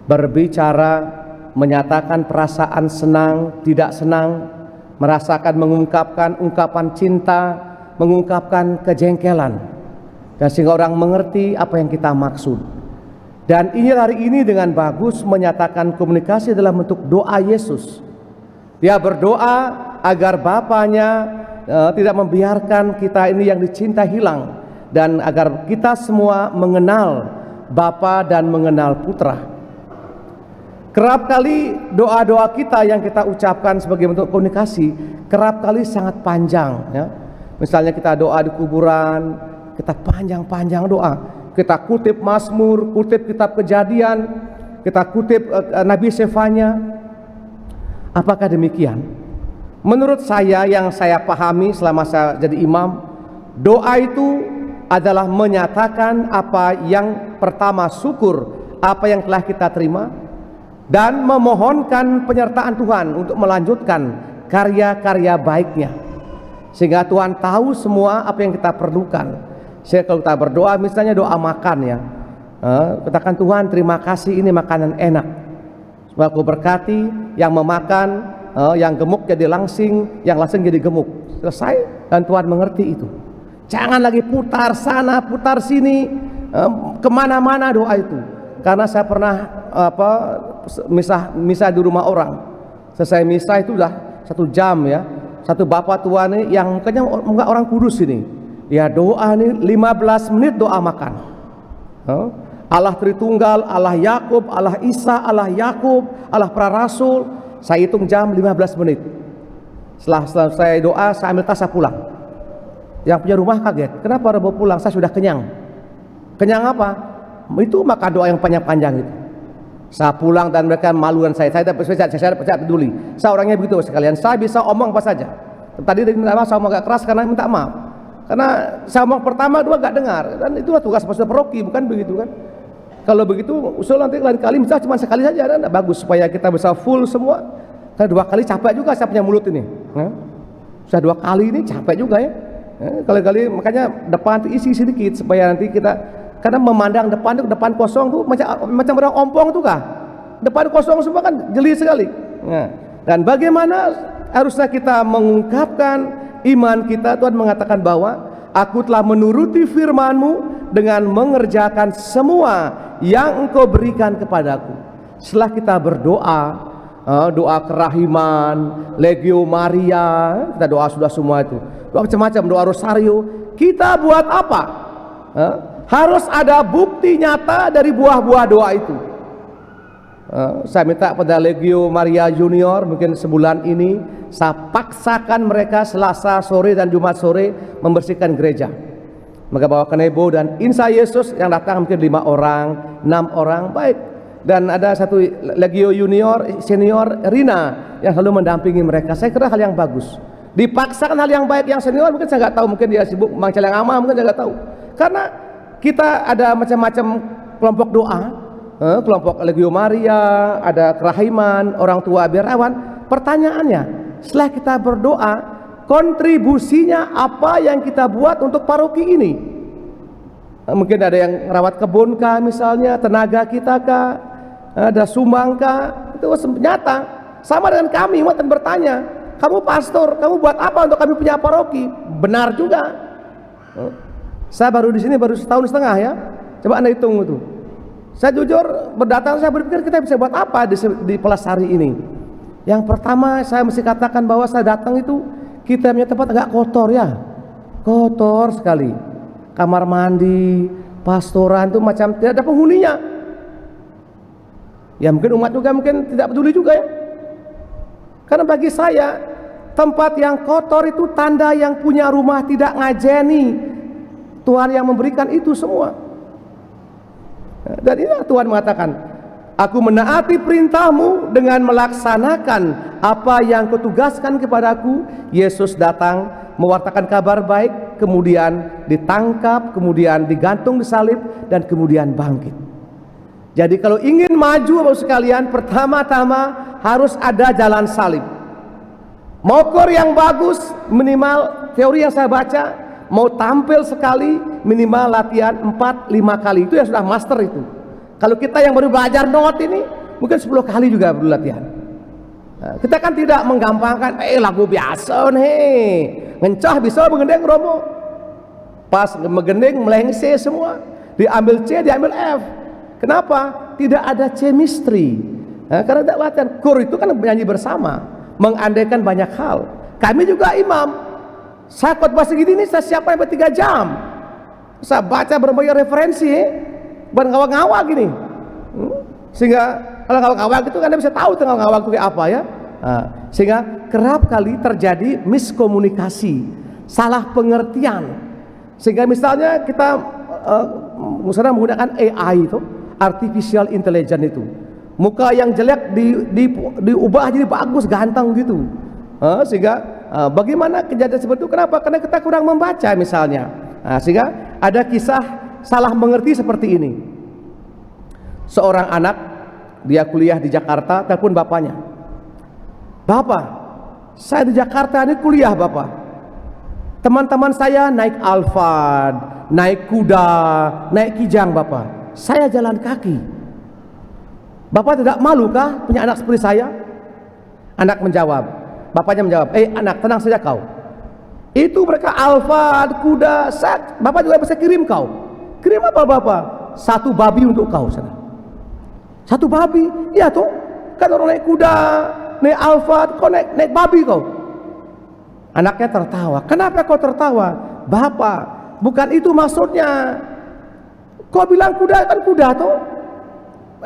berbicara, menyatakan perasaan senang, tidak senang, merasakan, mengungkapkan ungkapan cinta, mengungkapkan kejengkelan, dan sehingga orang mengerti apa yang kita maksud. Dan ini hari ini dengan bagus menyatakan komunikasi dalam bentuk doa Yesus. Dia berdoa agar Bapaknya tidak membiarkan kita ini yang dicinta hilang, dan agar kita semua mengenal Bapa dan mengenal Putra. Kerap kali doa-doa kita yang kita ucapkan sebagai bentuk komunikasi kerap kali sangat panjang, ya. Misalnya kita doa di kuburan, kita panjang-panjang doa. Kita kutip Mazmur, kutip kitab Kejadian, kita kutip Nabi Sefanya. Apakah demikian? Menurut saya, yang saya pahami selama saya jadi imam, doa itu adalah menyatakan apa yang pertama, syukur apa yang telah kita terima, dan memohonkan penyertaan Tuhan untuk melanjutkan karya-karya baiknya, sehingga Tuhan tahu semua apa yang kita perlukan. Sehingga kalau kita berdoa, misalnya doa makan, ya, katakan, Tuhan terima kasih ini makanan enak, semoga Kau berkati yang memakan, yang gemuk jadi langsing, yang langsing jadi gemuk. Selesai, dan Tuhan mengerti itu. Jangan lagi putar sana putar sini, kemana-mana doa itu. Karena saya pernah misah di rumah orang. Selesai misah itu udah 1 jam, ya. Satu bapak tua nih yang kayaknya enggak orang kudus ini. Ya doa nih 15 menit doa makan. Allah Tritunggal, Allah Yakub, Allah Isa, Allah Yakub, Allah Prarasul. Saya hitung jam 15 menit. Setelah selesai doa, saya ambil tas, saya pulang. Yang punya rumah kaget, kenapa Robo pulang? Saya sudah kenyang. Kenyang apa? Itu makan doa yang panjang-panjang itu. Saya pulang dan mereka malu, dan saya tidak peduli. Saya orangnya begitu sekalian. Saya bisa omong apa saja. Tadi minta maaf, saya omong agak keras karena minta maaf. Karena saya omong pertama, dua gak dengar, dan itulah tugas pastor paroki, bukan begitu kan? Kalau begitu usul nanti lain kali misalnya cuma sekali saja, dan bagus supaya kita bisa full semua. Karena 2 kali capek juga saya punya mulut ini. Sudah 2 kali ini capek juga, ya. Kali-kali makanya depan itu isi sedikit supaya nanti kita, karena memandang depan kosong tuh macam orang ompong tuh kah? Depan kosong semua kan jeli sekali. Dan bagaimana harusnya kita mengungkapkan iman kita? Tuhan mengatakan bahwa Aku telah menuruti firman-Mu dengan mengerjakan semua yang Engkau berikan kepadaku. Setelah kita berdoa, doa kerahiman, Legio Maria, kita doa sudah semua itu, doa macam-macam, doa rosario, kita buat apa? Harus ada bukti nyata dari buah-buah doa itu. Saya minta pada Legio Maria Junior, mungkin sebulan ini saya paksakan mereka Selasa sore dan Jumat sore membersihkan gereja. Maka bawa Kanebo dan Insa Yesus yang datang mungkin 5 orang, 6 orang, baik. Dan ada satu Legio Junior senior Rina yang selalu mendampingi mereka. Saya kira hal yang bagus. Dipaksakan hal yang baik. Yang senior mungkin saya nggak tahu, mungkin dia sibuk Mang Celeng Ama, mungkin saya nggak tahu. Karena kita ada macam-macam kelompok doa, kelompok Legio Maria, ada kerahiman, orang tua biarawan. Pertanyaannya, setelah kita berdoa, kontribusinya apa yang kita buat untuk paroki ini? Mungkin ada yang merawat kebun kah misalnya, tenaga kita kah, ada sumbang kah? Itu nyata. Sama dengan kami, umat, dan bertanya, kamu pastor, kamu buat apa untuk kami punya paroki? Benar juga. Saya baru di sini baru 1,5 tahun ya. Coba Anda hitung itu. Saya jujur berdatang, saya berpikir kita bisa buat apa di Pelasari ini. Yang pertama saya mesti katakan bahwa saya datang itu kita punya tempat agak kotor, ya. Kotor sekali. Kamar mandi, pastoran itu macam tidak ada penghuninya. Ya mungkin umat juga mungkin tidak peduli juga, ya. Karena bagi saya tempat yang kotor itu tanda yang punya rumah tidak ngajeni. Tuhan yang memberikan itu semua. Dan inilah Tuhan mengatakan, Aku menaati perintah-Mu dengan melaksanakan apa yang Kau tugaskan kepadaku. Yesus datang mewartakan kabar baik, kemudian ditangkap, kemudian digantung di salib, dan kemudian bangkit. Jadi kalau ingin maju Bapak sekalian, pertama-tama harus ada jalan salib. Mau kor yang bagus, minimal teori yang saya baca, mau tampil sekali, minimal latihan 4-5 kali. Itu yang sudah master itu. Kalau kita yang baru belajar not ini, mungkin 10 kali juga perlu latihan. Nah, kita kan tidak menggampangkan, lagu biasa nih, ngencah bisa mengendeng romo, pas mengendeng meleng C semua, diambil C, diambil F. Kenapa? Tidak ada chemistry. Nah, karena tidak latihan. Kur itu kan menyanyi bersama, mengandaikan banyak hal. Kami juga imam, saya khotbah segini ini saya siapkan sampai 3 jam. Saya baca berbagai referensi, bukan ngawak-ngawak gini. Sehingga kalau ngawak-ngawak itu kan Anda bisa tahu tentang ngawak itu kayak apa ya. Nah, sehingga kerap kali terjadi miskomunikasi, salah pengertian. Sehingga misalnya kita misalnya menggunakan AI itu, artificial intelligence itu, muka yang jelek diubah jadi bagus, ganteng gitu. Sehingga bagaimana kejadian seperti itu? Kenapa? Karena kita kurang membaca misalnya. Sehingga ada kisah salah mengerti seperti ini. Seorang anak, dia kuliah di Jakarta, telepon bapaknya, "Bapak, saya di Jakarta ini kuliah Bapak. Teman-teman saya naik Alphard, naik kuda, naik kijang Bapak. Saya jalan kaki. Bapak tidak malu kah punya anak seperti saya?" Anak menjawab, bapaknya menjawab, anak, tenang saja kau. Itu mereka Alphard, kuda, Bapak juga bisa kirim kau. Kirim apa Bapak? 1 babi untuk kau sana. 1 babi? Iya tuh, kan orang naik kuda, naik Alphard, kau naik babi kau. Anaknya tertawa. Kenapa kau tertawa? Bapak, bukan itu maksudnya. Kau bilang kuda kan kuda tuh.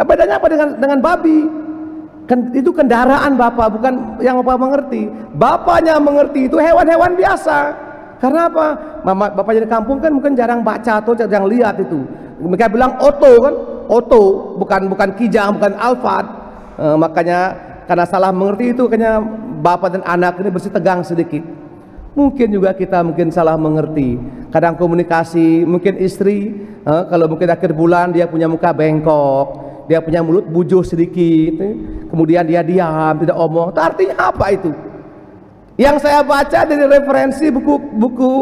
Bedanya apa dengan babi? Kan itu kendaraan Bapak, bukan yang Bapak mengerti. Bapaknya mengerti itu hewan-hewan biasa. Karena apa? Bapaknya di kampung kan mungkin jarang baca atau jarang lihat itu. Mereka bilang oto kan, oto, bukan kijang, bukan Alphard. Makanya karena salah mengerti itu, kayaknya bapak dan anak ini bersih tegang sedikit. Mungkin juga kita mungkin salah mengerti. Kadang komunikasi, mungkin istri kalau mungkin akhir bulan dia punya muka bengkok, dia punya mulut bujuh sedikit, kemudian dia diam, tidak omong. Itu artinya apa itu? Yang saya baca dari referensi buku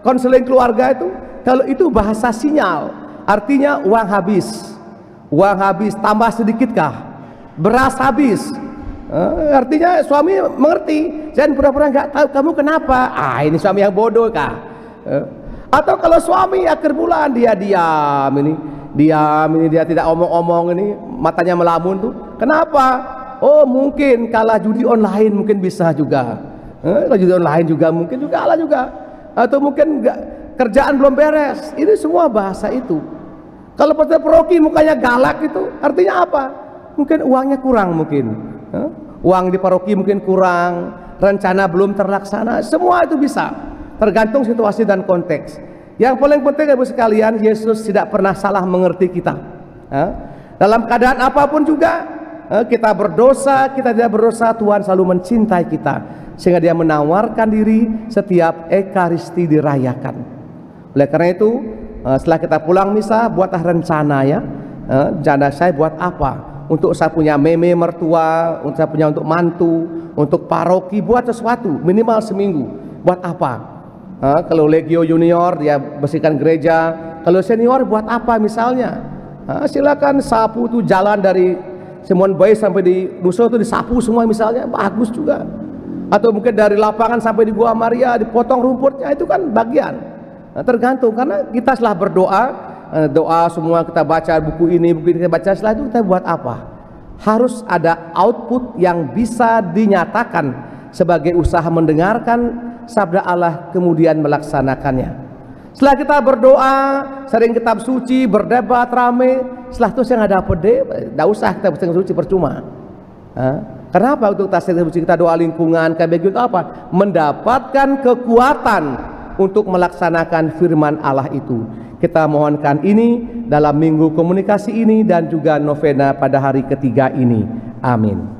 konseling keluarga itu, kalau itu bahasa sinyal, artinya uang habis, tambah sedikitkah? Beras habis. Artinya suami mengerti, jangan pura-pura nggak tahu kamu kenapa. Ini suami yang bodoh kah? Atau kalau suami akhir bulan dia diam ini dia tidak omong-omong ini, matanya melamun tuh. Kenapa? Oh mungkin kalah judi online, mungkin bisa juga. Kalah judi online juga mungkin juga kalah juga. Atau mungkin kerjaan belum beres. Ini semua bahasa itu. Kalau Pastor Rocky mukanya galak itu artinya apa? Mungkin uangnya kurang mungkin. Uang di paroki mungkin kurang, rencana belum terlaksana. Semua itu bisa, tergantung situasi dan konteks. Yang paling penting Ibu sekalian, Yesus tidak pernah salah mengerti kita. Dalam keadaan apapun juga, kita berdosa, kita tidak berdosa, Tuhan selalu mencintai kita, sehingga Dia menawarkan diri setiap Ekaristi dirayakan. Oleh karena itu, setelah kita pulang misa, buatlah rencana ya. Rencana saya buat apa? Untuk saya punya meme mertua, untuk saya punya untuk mantu, untuk paroki, buat sesuatu minimal seminggu. Buat apa? Kalau Legio Junior dia bersihkan gereja, kalau senior buat apa misalnya? Silakan sapu tuh jalan dari Simon Bay sampai di Nusa itu disapu semua misalnya, bagus juga. Atau mungkin dari lapangan sampai di Gua Maria dipotong rumputnya, itu kan bagian. Tergantung, karena kita setelah berdoa, doa semua kita baca buku ini kita baca, setelah itu kita buat apa? Harus ada output yang bisa dinyatakan sebagai usaha mendengarkan sabda Allah kemudian melaksanakannya. Setelah kita berdoa, sering kitab suci, berdebat rame, setelah itu saya nggak dapet deh, nggak usah kita kitab suci percuma. Kenapa? Untuk kitab suci kita doa lingkungan kayak begitu apa? Mendapatkan kekuatan untuk melaksanakan firman Allah itu. Kita mohonkan ini dalam minggu komunikasi ini dan juga novena pada hari ketiga ini. Amin.